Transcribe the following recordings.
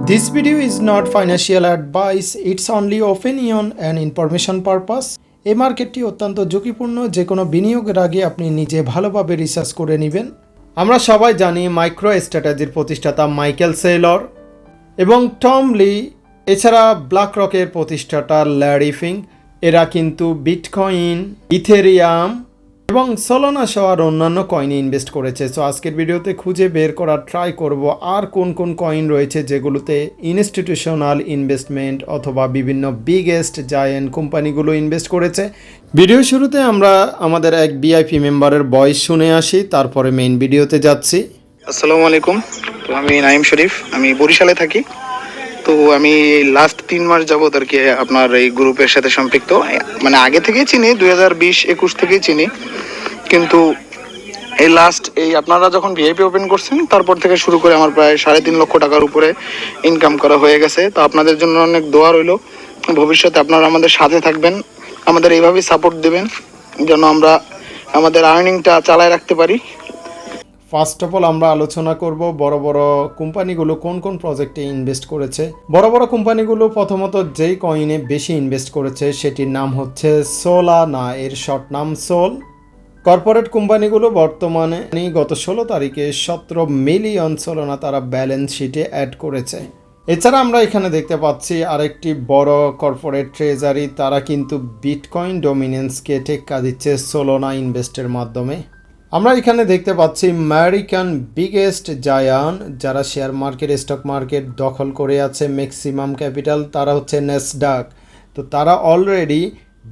This video is not financial advice, it's only opinion and information purpose. এই মার্কেটটি অত্যন্ত ঝুঁকিপূর্ণ, যে কোনো বিনিয়োগের আগে আপনি নিজে ভালোভাবে রিসার্চ করে নেবেন। আমরা সবাই জানি মাইক্রো স্ট্র্যাটেজির প্রতিষ্ঠাতা মাইকেল সেলর এবং টম লি, এছাড়া ব্ল্যাক রকের প্রতিষ্ঠাতা ল্যারি ফিঙ্ক, এরা কিন্তু বিটকয়েন, ইথেরিয়াম এবং সোলোনা সহ আর অন্যান্য কয়েনে ইনভেস্ট করেছে। সো আজকের ভিডিওতে খুঁজে বের করার ট্রাই করব আর কোন কোন কয়েন রয়েছে যেগুলোতে ইনস্টিটিউশনাল ইনভেস্টমেন্ট অথবা বিভিন্ন বিগেস্ট জায়ান্ট কোম্পানিগুলো ইনভেস্ট করেছে। ভিডিও শুরুতে আমরা আমাদের এক ভিআইপি মেম্বারের ভয়েস শুনে আসি, তারপরে মেইন ভিডিওতে যাচ্ছি। আসসালামু আলাইকুম। তো আমি নাইম শরীফ, আমি বরিশালে থাকি। তো আমি লাস্ট 3 মাস যাবত আর কি আপনার এই গ্রুপের সাথে সম্পৃক্ত, মানে আগে থেকেই চিনি, 2020-21 থেকেই চিনি, কিন্তু এই লাস্ট আপনারা যখন ভিআইপি ওপেন করছেন তারপর থেকে শুরু করে আমার প্রায় 3.5 লক্ষ টাকার উপরে ইনকাম করা হয়ে গেছে। তো আপনাদের জন্য অনেক দোয়া রইল, ভবিষ্যতে আপনারা আমাদের সাথে থাকবেন, আমাদের এইভাবেই সাপোর্ট দেবেন যেন আমরা আমাদের আর্নিংটা চালায় রাখতে পারি। ফার্স্ট অফ অল আমরা আলোচনা করব বড় বড় কোম্পানিগুলো কোন কোন প্রজেক্টে ইনভেস্ট করেছে। বড় বড় কোম্পানিগুলো প্রথমত যেই কয়েনে বেশি ইনভেস্ট করেছে সেটির নাম হচ্ছে সোলানা, এর শর্ট নাম সোল। কর্পোরেট কোম্পানিগুলো বর্তমানে গত 16 তারিখে 17 মিলিয়ন সোলানা তারা ব্যালেন্স শিটে অ্যাড করেছে। এছাড়া আমরা এখানে দেখতে পাচ্ছি আরেকটি বড় কর্পোরেট ট্রেজারি, তারা কিন্তু বিটকয়েন ডমিনেন্সকে টেক্কা দিচ্ছে সোলানা ইনভেস্টের মাধ্যমে। আমরা এখানে দেখতে পাচ্ছি আমেরিকান বিগেস্ট জায়ান্ট, যারা শেয়ার মার্কেট, স্টক মার্কেট দখল করে আছে, ম্যাক্সিমাম ক্যাপিটাল, তারা হচ্ছে নেসডাক। তো তারা অলরেডি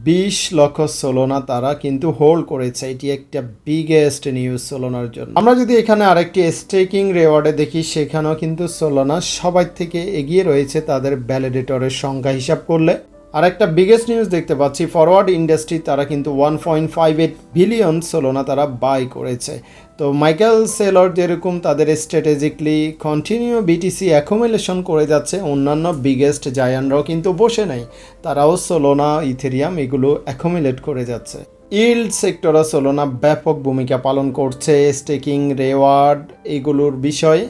20 লক্ষ সোলানা তারা কিন্তু হোল্ড করেছে। এটি একটা বিগেস্ট নিউজ সোলানার জন্য। আমরা যদি এখানে আরেকটি স্টেকিং রেওয়ার্ডে দেখি, সেখানেও কিন্তু সোলানা সবাই থেকে এগিয়ে রয়েছে তাদের ভ্যালিডেটরের সংখ্যা হিসাব করলে। আর একটা বিগেস্ট নিউজ দেখতে পাচ্ছি, ফরওয়ার্ড ইন্ডাস্ট্রি তারা কিন্তু 1.58 বিলিয়ন সোলানা তারা বাই করেছে। তো মাইকেল সেলর যেরকম তাদের স্ট্র্যাটেজিকলি কন্টিনিউ বিটিসি অ্যাকুমুলেশন করে যাচ্ছে, অন্যান্য বিগেস্ট জায়ান্টরাও কিন্তু বসে নেই, তারাও সোলানা, ইথেরিয়াম এগুলো অ্যাকুমুলেট করে যাচ্ছে। ইল্ড সেক্টরে সোলানা ব্যাপক ভূমিকা পালন করছে স্টেকিং রেওয়ার্ড এগুলোর বিষয়ে।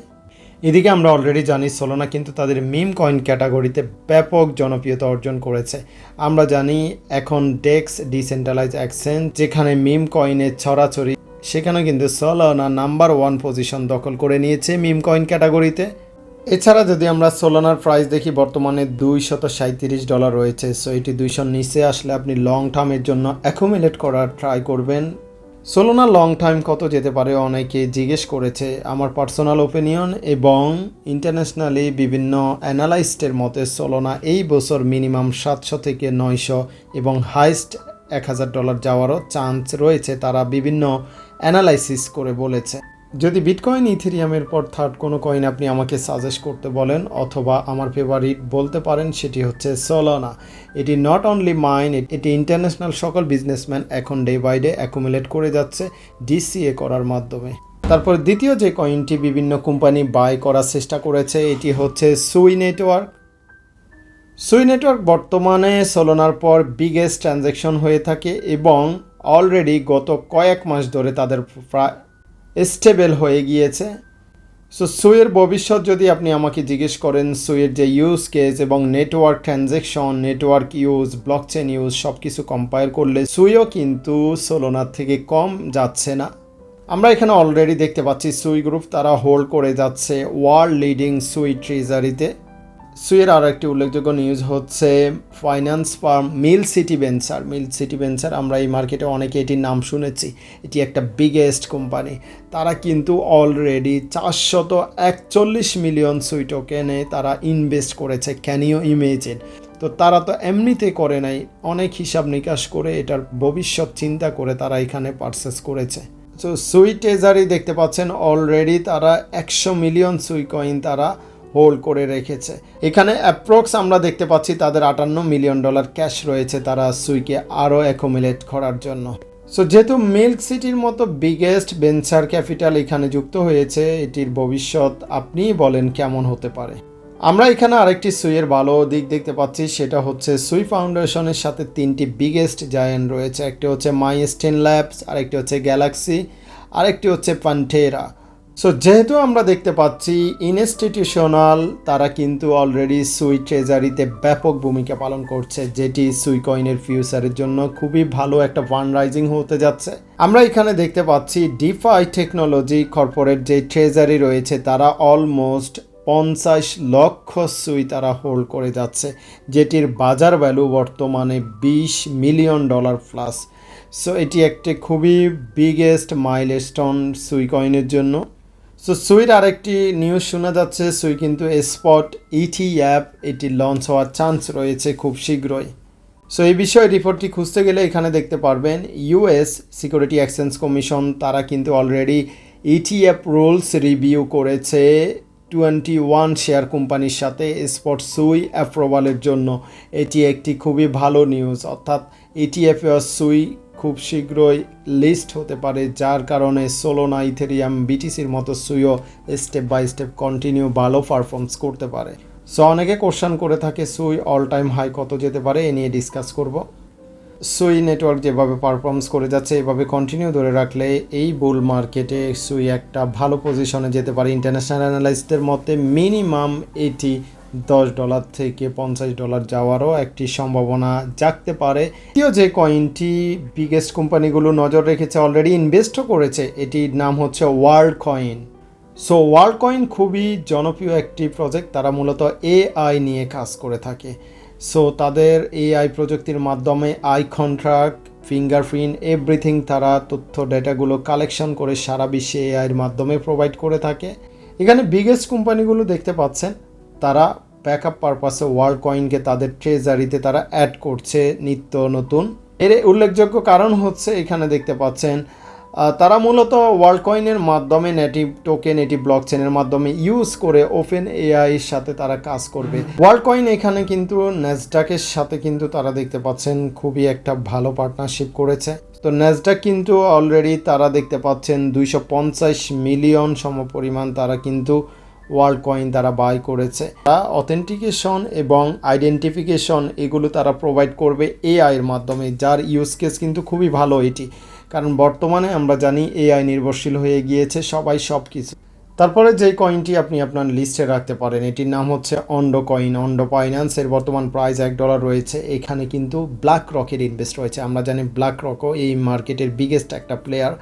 এদিকে আমরা অলরেডি জানি সোলানা কিন্তু তাদের মিম কয়েন ক্যাটাগরিতে ব্যাপক জনপ্রিয়তা অর্জন করেছে। আমরা জানি এখন ডেক্স ডিসেন্ট্রালাইজ এক্সচেঞ্জ যেখানে মিম কয়েনের ছড়াছড়ি, সেখানে কিন্তু সোলানা নাম্বার 1 পজিশন দখল করে নিয়েছে মিম কয়েন ক্যাটাগরিতে। এছাড়া যদি আমরা সোলানার প্রাইস দেখি, বর্তমানে $237 রয়েছে। সো এটি 200 নিচে আসলে আপনি লং টার্মের জন্য অ্যাকুমুলেট করার ট্রাই করবেন। সোলানা লং টাইম কত যেতে পারে অনেকে জিজ্ঞেস করেছে। আমার পার্সোনাল ওপিনিয়ন এবং ইন্টারন্যাশনালি বিভিন্ন অ্যানালাইস্টের মতে সোলানা এই বছর মিনিমাম 700 থেকে 900 এবং হাইস্ট $1000 যাওয়ারও চান্স রয়েছে, তারা বিভিন্ন অ্যানালাইসিস করে বলেছে। যদি বিটকয়েন, ইথেরিয়ামের পর থার্ড কোনো কয়েন আপনি আমাকে সাজেস্ট করতে বলেন অথবা আমার ফেভারিট বলতে পারেন, সেটি হচ্ছে সোলানা। এটি নট অনলি মাইন, এটি ইন্টারন্যাশনাল সকল বিজনেসম্যান এখন ডে বাই ডে অ্যাকুমুলেট করে যাচ্ছে ডিসিএ করার মাধ্যমে। তারপর দ্বিতীয় যে কয়েনটি বিভিন্ন কোম্পানি বাই করার চেষ্টা করেছে, এটি হচ্ছে সুই নেটওয়ার্ক। সুই নেটওয়ার্ক বর্তমানে সোলানার পর বিগেস্ট ট্রানজ্যাকশন হয়ে থাকে এবং অলরেডি গত কয়েক মাস ধরে তাদের প্রায় স্টেবল হয়ে গিয়েছে। সো সুইয়ের ভবিষ্যৎ যদি আপনি আমাকে জিজ্ঞেস করেন, সুইয়ের যে ইউজ কেস এবং network transaction, network use, blockchain use সব কিছু কম্পেয়ার করলে সুইও কিন্তু সোলানার থেকে কম যাচ্ছে না। আমরা এখানে অলরেডি দেখতে পাচ্ছি সুই গ্রুপ তারা হোল্ড করে যাচ্ছে ওয়ার্ল্ড লিডিং সুই ট্রেজারিতে। সুইয়ের আরও একটি উল্লেখযোগ্য নিউজ হচ্ছে ফাইন্যান্স ফার্ম মিল সিটি ভেঞ্চার। আমরা এই মার্কেটে অনেকে এটির নাম শুনেছি, এটি একটা বিগেস্ট কোম্পানি। তারা কিন্তু অলরেডি 441 মিলিয়ন সুই টোকেনে তারা ইনভেস্ট করেছে। Can you imagine? তো তারা তো এমনিতে করে নাই, অনেক হিসাব নিকাশ করে এটার ভবিষ্যৎ চিন্তা করে তারা এখানে পারচেস করেছে। সো সুই ট্রেজারি দেখতে পাচ্ছেন অলরেডি তারা 100 মিলিয়ন সুই কয়েন তারা হোল্ড করে রেখেছে। এখানে অ্যাপ্রক্স আমরা দেখতে পাচ্ছি তাদের $58 মিলিয়ন ক্যাশ রয়েছে তারা সুইকে আরও অ্যাকুমুলেট করার জন্য। সো যেহেতু মিল্ক সিটির মতো বিগেস্ট ভেঞ্চার ক্যাপিটাল এখানে যুক্ত হয়েছে, এটির ভবিষ্যৎ আপনিই বলেন কেমন হতে পারে। আমরা এখানে আরেকটি সুইয়ের ভালো দিক দেখতে পাচ্ছি, সেটা হচ্ছে সুই ফাউন্ডেশনের সাথে 3টি বিগেস্ট জায়ান্ট রয়েছে। একটি হচ্ছে মাইস্টেন ল্যাবস, আরেকটি হচ্ছে গ্যালাক্সি, আরেকটি হচ্ছে পান্টেরা। সো যেহেতু আমরা দেখতে পাচ্ছি ইনস্টিটিউশনাল তারা কিন্তু অলরেডি সুই ট্রেজারিতে ব্যাপক ভূমিকা পালন করছে, যেটি সুই কয়েনের ফিউচারের জন্য খুবই ভালো একটা ফান্ড রাইজিং হতে যাচ্ছে। আমরা এখানে দেখতে পাচ্ছি ডিফাই টেকনোলজি কর্পোরেট যে ট্রেজারি রয়েছে তারা অলমোস্ট 50 লক্ষ সুই তারা হোল্ড করে যাচ্ছে, যেটির বাজার ভ্যালু বর্তমানে $20 মিলিয়ন প্লাস। সো এটি একটি খুবই বিগেস্ট মাইলস্টোন সুই কয়েনের জন্য। সো সুইর আরেকটি নিউজ শোনা যাচ্ছে, সুই কিন্তু স্পট ETF এটি লঞ্চ হওয়ার চান্স রয়েছে খুব শীঘ্রই। সো এই বিষয়ে রিপোর্টটি খুঁজতে গেলে এখানে দেখতে পারবেন US সিকিউরিটি এক্সচেঞ্জ কমিশন তারা কিন্তু অলরেডি ETF রুলস রিভিউ করেছে 21 শেয়ার কোম্পানির সাথে স্পট সুই অ্যাপ্রুভালের জন্য। এটি একটি খুবই ভালো নিউজ, অর্থাৎ ETF সুই খুব শীঘ্রই লিস্ট হতে পারে, যার কারণে সোলোনা, ইথেরিয়াম, বিটিসির মতো সুইও স্টেপ বাই স্টেপ কন্টিনিউ ভালো পারফর্মস করতে পারে। সো অনেকে কোশ্চেন করে থাকে সুই অল টাইম হাই কত যেতে পারে, এ নিয়ে ডিসকাস করব। সুই নেটওয়ার্ক যেভাবে পারফর্মস করে যাচ্ছে এভাবে কন্টিনিউ ধরে রাখলে এই বুল মার্কেটে সুই একটা ভালো পজিশনে যেতে পারে। ইন্টারন্যাশনাল অ্যানালাইস্টদের মতে মিনিমাম এটি $10 থেকে $50 যাওয়ারও একটি সম্ভাবনা জাগতে পারে। দ্বিতীয় যে কয়েনটি বিগেস্ট কোম্পানিগুলো নজর রেখেছে, অলরেডি ইনভেস্টও করেছে, এটির নাম হচ্ছে world coin. So world coin খুবই জনপ্রিয় একটি প্রজেক্ট, তারা মূলত AI নিয়ে কাজ করে থাকে। সো তাদের AI প্রযুক্তির মাধ্যমে আই কন্ট্রাক্ট, ফিঙ্গারপ্রিন্ট, এভরিথিং তারা তথ্য ডেটাগুলো কালেকশন করে সারা বিশ্বে AI এর মাধ্যমে প্রোভাইড করে থাকে। এখানে বিগেস্ট কোম্পানিগুলো দেখতে পাচ্ছেন তারা ব্যাকআপ পারপাসে ওয়ার্ল্ড কয়েনকে তাদের ট্রেজারিতে তারা অ্যাড করছে নিত্য নতুন। এর উল্লেখযোগ্য কারণ হচ্ছে এখানে দেখতে পাচ্ছেন তারা মূলত ওয়ার্ল্ড কয়েনের মাধ্যমে নেটিভ টোকেন, নেটিভ ব্লক চেনের মাধ্যমে ইউজ করে ওপেন AI এর সাথে তারা কাজ করবে। ওয়ার্ল্ড কয়েন এখানে কিন্তু ন্যাসডাকের সাথে কিন্তু তারা দেখতে পাচ্ছেন খুবই একটা ভালো পার্টনারশিপ করেছে। তো ন্যাসডাক কিন্তু অলরেডি তারা দেখতে পাচ্ছেন 250 মিলিয়ন সমপরিমাণ তারা কিন্তু ওয়ার্ল্ড কয়েন তারা বাই করেছে। তারা অথেন্টিকেশন এবং আইডেন্টিফিকেশন এগুলো তারা প্রোভাইড করবে AI এর মাধ্যমে, যার ইউজ কেস কিন্তু খুবই ভালো এটি, কারণ বর্তমানে আমরা জানি AI নির্ভরশীল হয়ে গিয়েছে সবাই সব কিছু। তারপরে যেই কয়েনটি আপনি আপনার লিস্টে রাখতে পারেন এটির নাম হচ্ছে অন্ডো কয়েন। অন্ডো ফাইন্যান্সের বর্তমান প্রাইস $1 রয়েছে। এখানে কিন্তু ব্ল্যাক রকের ইনভেস্ট রয়েছে। আমরা জানি ব্ল্যাক রকও এই মার্কেটের বিগেস্ট একটা প্লেয়ার,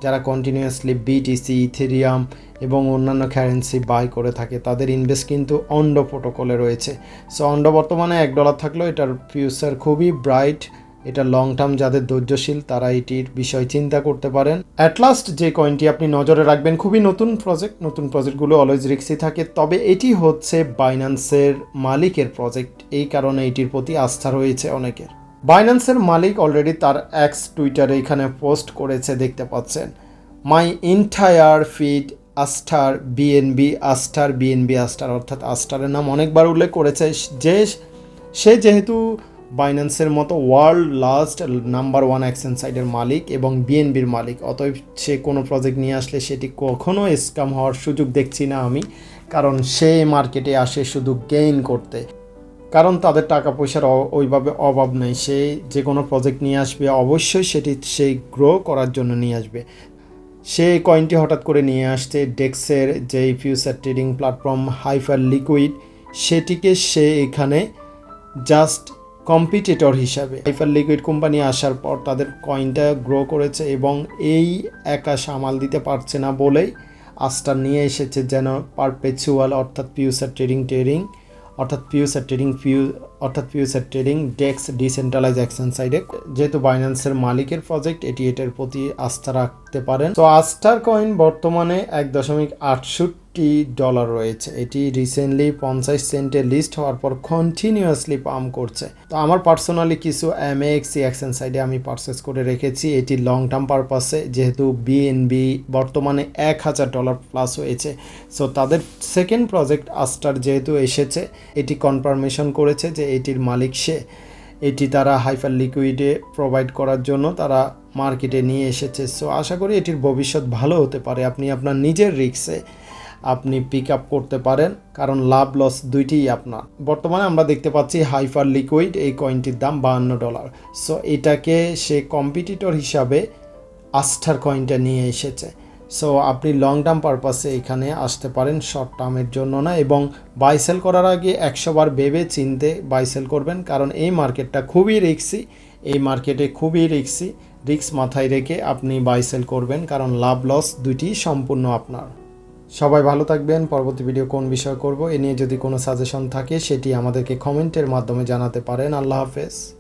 যারা কন্টিনিউয়াসলি BTC, ইথেরিয়াম এবং অন্যান্য কারেন্সি বাই করে থাকে। তাদের ইনভেস্ট কিন্তু অন্ডো প্রোটোকলে রয়েছে। সো অন্ডো বর্তমানে $1 থাকলেও এটার ফিউচার খুবই ব্রাইট। এটা লং টার্ম যাদের ধৈর্যশীল তারা এটির বিষয় চিন্তা করতে পারেন। অ্যাট লাস্ট যে কয়েনটি আপনি নজরে রাখবেন, খুবই নতুন প্রজেক্ট, নতুন প্রজেক্টগুলো অলওয়েজ রিস্কি থাকে, তবে এটি হচ্ছে বাইন্যান্সের মালিকের প্রজেক্ট, এই কারণে এটির প্রতি আস্থা রয়েছে অনেকের। বাইন্যান্সের মালিক অলরেডি তার এক্স টুইটারে এখানে পোস্ট করেছে, দেখতে পাচ্ছেন, my entire feed Aster BNB Aster, BNB Aster, অর্থাৎ আস্টারের নাম অনেকবার উল্লেখ করেছে। যে সে যেহেতু বাইন্যান্সের মতো ওয়ার্ল্ড লাস্ট নাম্বার 1 এক্সচেঞ্জ সাইটের মালিক এবং বিএনবির মালিক, অতএব সে কোনো প্রজেক্ট নিয়ে আসলে সেটি কখনো স্ক্যাম হওয়ার সুযোগ দেখছি না আমি, কারণ সে মার্কেটে আসে শুধু গেইন করতে, কারণ তাদের টাকা পয়সার ওইভাবে অভাব নেই। সে যে কোনো প্রজেক্ট নিয়ে আসবে অবশ্যই সেটি সেই গ্রো করার জন্য নিয়ে আসবে। সে কয়েনটি হঠাৎ করে নিয়ে আসছে ডেক্সের যেই future trading platform hyper liquid, সেটিকে সে এখানে জাস্ট কম্পিটিটর হিসাবে, হাইপার লিকুইড কোম্পানি আসার পর তাদের কয়েনটা গ্রো করেছে এবং এই একা সামাল দিতে পারছে না বলেই আস্টার নিয়ে এসেছে যেন পারপেচুয়াল অর্থাৎ ফিউচার ট্রেডিং ডেক্স ডিসেন্ট্রালাইজ এক্সচেঞ্জ সাইডে। যেহেতু বাইন্যান্সের মালিকের প্রজেক্ট, এটার প্রতি আস্থা রাখতে পারেন। তো আস্টার কয়েন বর্তমানে $1.68 রয়েছে। এটি রিসেন্টলি 50 সেন্টে লিস্ট হওয়ার পর কন্টিনিউয়াসলি পাম্প করছে। তো আমার পার্সোনালি কিছু MAXC এক্সচেঞ্জ সাইডে আমি পারচেস করে রেখেছি এটি লং টার্ম পারপাসে, যেহেতু বিএনবি বর্তমানে $1,000 প্লাস হয়েছে। সো তাদের সেকেন্ড প্রজেক্ট আস্টার যেহেতু এসেছে, এটি কনফার্মেশন করেছে যে এটির মালিক সে, এটি তারা হাইপার লিকুইডে প্রোভাইড করার জন্য তারা মার্কেটে নিয়ে এসেছে। সো আশা করি এটির ভবিষ্যৎ ভালো হতে পারে। আপনি আপনার নিজের রিস্কে আপনি পিক আপ করতে পারেন, কারণ লাভ লস দুইটিই আপনার। বর্তমানে আমরা দেখতে পাচ্ছি হাইপার লিকুইড এই কয়েনটির দাম $52। সো এটাকে সে কম্পিটিটর হিসাবে আস্টার কয়েনটা নিয়ে এসেছে। সো আপনি লং টার্ম পারপাসে এখানে আসতে পারেন, শর্ট টার্মের জন্য না। এবং বাই সেল করার আগে 100 বার ভেবে চিনতে বাই সেল করবেন, কারণ এই মার্কেটটা খুবই রিস্কি। এই মার্কেটে খুবই রিস্কি, রিস্ক মাথায় রেখে আপনি বাই সেল করবেন, কারণ লাভ লস দুইটি সম্পূর্ণ আপনার। সবাই ভালো থাকবেন। পরবর্তী ভিডিও কোন বিষয় করব এ নিয়ে যদি কোনো সাজেশন থাকে সেটি আমাদেরকে কমেন্টের মাধ্যমে জানাতে পারেন। আল্লাহ হাফেজ।